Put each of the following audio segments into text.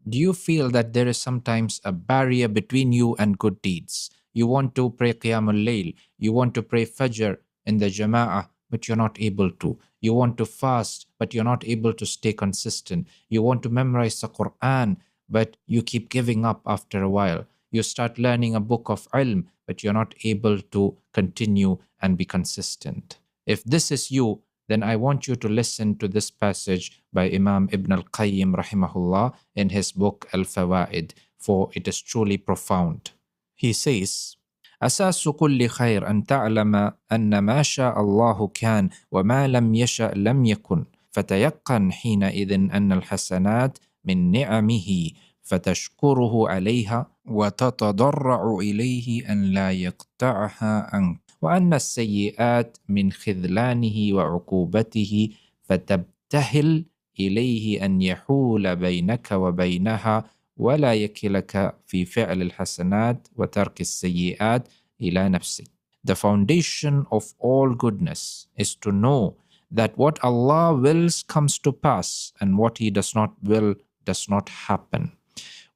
Do you feel that there is sometimes a barrier between you and good deeds? You want to pray Qiyamul Layl, you want to pray Fajr in the Jama'ah, but you're not able to. You want to fast, but you're not able to stay consistent. You want to memorize the Quran, but you keep giving up after a while. You start learning a book of ilm, but you're not able to continue and be consistent. If this is you, then I want you to listen to this passage by Imam Ibn al-Qayyim rahimahullah in his book Al-Fawaid, for it is truly profound. He says, أساس كل خير أن تعلم أن ما شاء الله كان وما لم يشأ لم يكن فتيقن حينئذ أن الحسنات من نعمه فتشكره عليها وتتضرع إليه أن لا يقطعها عنك وأن السيئات من خذلانه وعقوبته فتبتهل إليه أن يحول بينك وبينها ولا يكلك في فعل الحسنات وترك السيئات إلى نفسك. The foundation of all goodness is to know that what Allah wills comes to pass and what He does not will does not happen.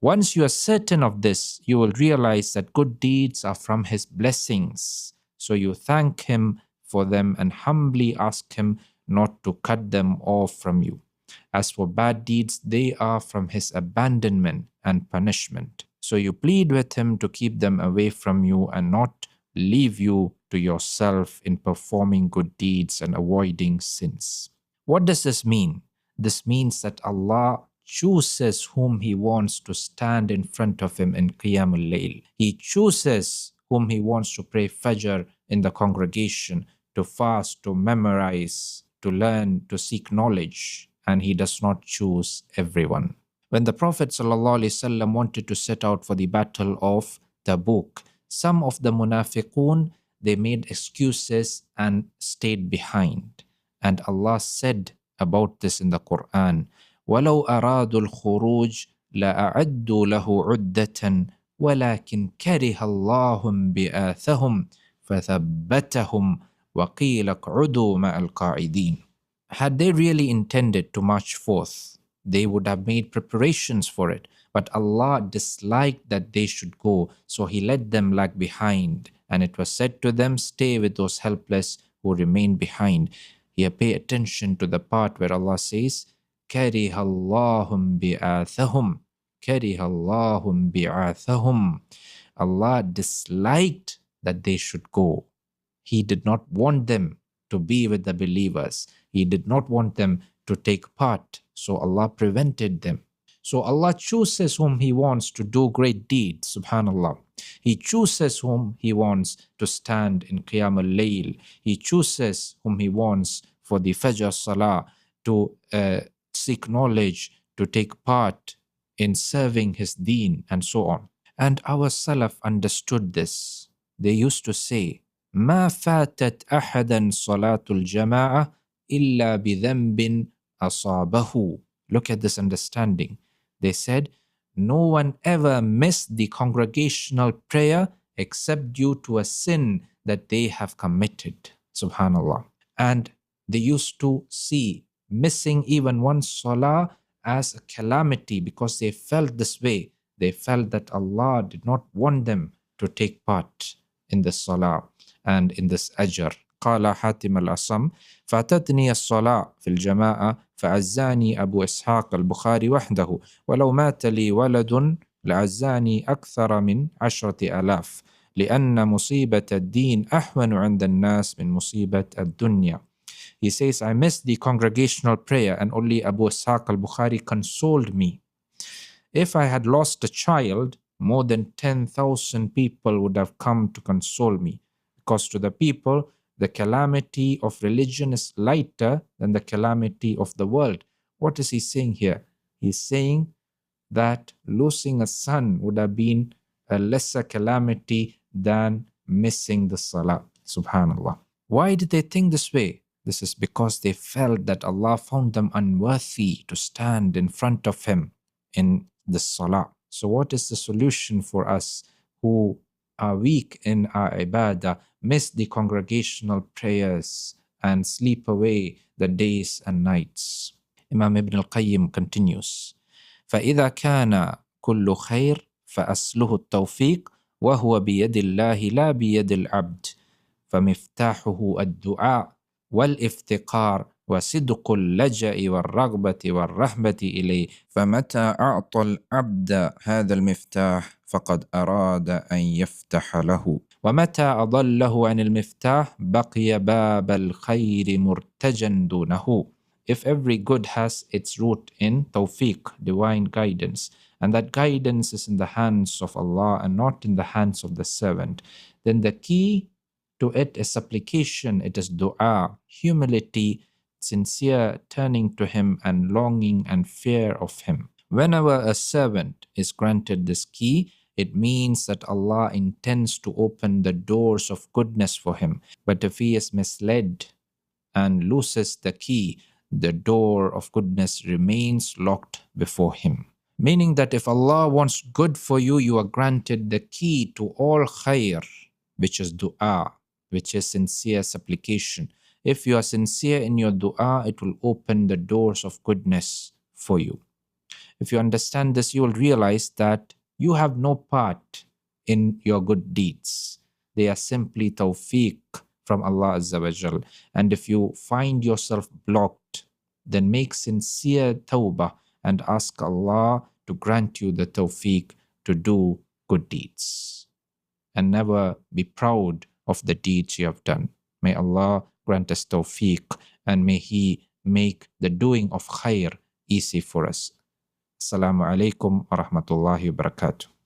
Once you are certain of this, you will realize that good deeds are from His blessings. So you thank Him for them and humbly ask Him not to cut them off from you. As for bad deeds, they are from His abandonment and punishment. So you plead with Him to keep them away from you and not leave you to yourself in performing good deeds and avoiding sins. What does this mean? This means that Allah chooses whom He wants to stand in front of Him in Qiyamul Layl. He chooses whom He wants to pray Fajr in the congregation, to fast, to memorize, to learn, to seek knowledge, and He does not choose everyone. When the Prophet ﷺ wanted to set out for the battle of Tabuk, some of the munafiqun, they made excuses and stayed behind. And Allah said about this in the Quran, وَلَوْ أَرَادُوا الْخُرُوجِ لَأَعَدُّوا لَهُ عُدَّةً وَلَكِنْ كَرِهَ اللَّهُ بِآثَهُمْ فَثَبَّتَهُمْ وَقِيلَ اقْعُدُوا مَعَ الْقَاعِدِينَ. Had they really intended to march forth, they would have made preparations for it. But Allah disliked that they should go, so He let them lag behind. And it was said to them, stay with those helpless who remain behind. Here, pay attention to the part where Allah says, كَرِهَ اللَّهُ بِآثَهُمْ كَرِهَ اللَّهُ بِعَاثَهُمْ. Allah disliked that they should go. He did not want them to be with the believers. He did not want them to take part. So Allah prevented them. So Allah chooses whom He wants to do great deeds, subhanallah. He chooses whom He wants to stand in Qiyamul Layl. He chooses whom He wants for the Fajr Salah to seek knowledge, to take part in serving His deen, and so on. And our Salaf understood this. They used to say, ما فاتت أحدا صلاة الجماعة إلا بذنب أصابه. Look at this understanding. They said, no one ever missed the congregational prayer except due to a sin that they have committed. Subhanallah. And they used to see missing even one salah as a calamity because they felt this way. They felt that Allah did not want them to take part in the salah and in this ajr. قال حاتم الأصم فاتتني الصلاة في الجماعة فعزاني أبو إسحاق البخاري وحده ولو مات لي ولد لعزاني أكثر من 10,000 لأن مصيبة الدين أحون عند الناس من مصيبة الدنيا. He says, I missed the congregational prayer and only Abu Ishaq al-Bukhari consoled me. If I had lost a child, more than 10,000 people would have come to console me. Because to the people, the calamity of religion is lighter than the calamity of the world. What is he saying here? He's saying that losing a son would have been a lesser calamity than missing the salah. Subhanallah. Why did they think this way? This is because they felt that Allah found them unworthy to stand in front of Him in the salah. So what is the solution for us who are weak in our ibadah, miss the congregational prayers, and sleep away the days and nights? Imam Ibn al-Qayyim continues, فإذا كان كل خير فأصله التوفيق وهو بيد الله لا بيد العبد فمفتاحه الدعاء والافتقار وصدق اللجأ والرغبة والرهبة إليه فمتى أعطى العبد هذا المفتاح فقد أراد أن يفتح له ومتى أضله عن المفتاح بقي باب الخير مرتجا دونه. If every good has its root in tawfiq, divine guidance, and that guidance is in the hands of Allah and not in the hands of the servant, then the key to it is supplication, it is dua, humility, sincere turning to Him and longing and fear of Him. Whenever a servant is granted this key, it means that Allah intends to open the doors of goodness for him. But if he is misled and loses the key, the door of goodness remains locked before him. Meaning that if Allah wants good for you, you are granted the key to all khair, which is dua, which is sincere supplication. If you are sincere in your dua, it will open the doors of goodness for you. If you understand this, you will realize that you have no part in your good deeds. They are simply tawfiq from Allah Azza wa Jal. And if you find yourself blocked, then make sincere tawbah and ask Allah to grant you the tawfiq to do good deeds. And never be proud of the deeds you have done. May Allah grant us tawfiq and may He make the doing of khair easy for us. Assalamu alaikum wa rahmatullahi wa barakatuh.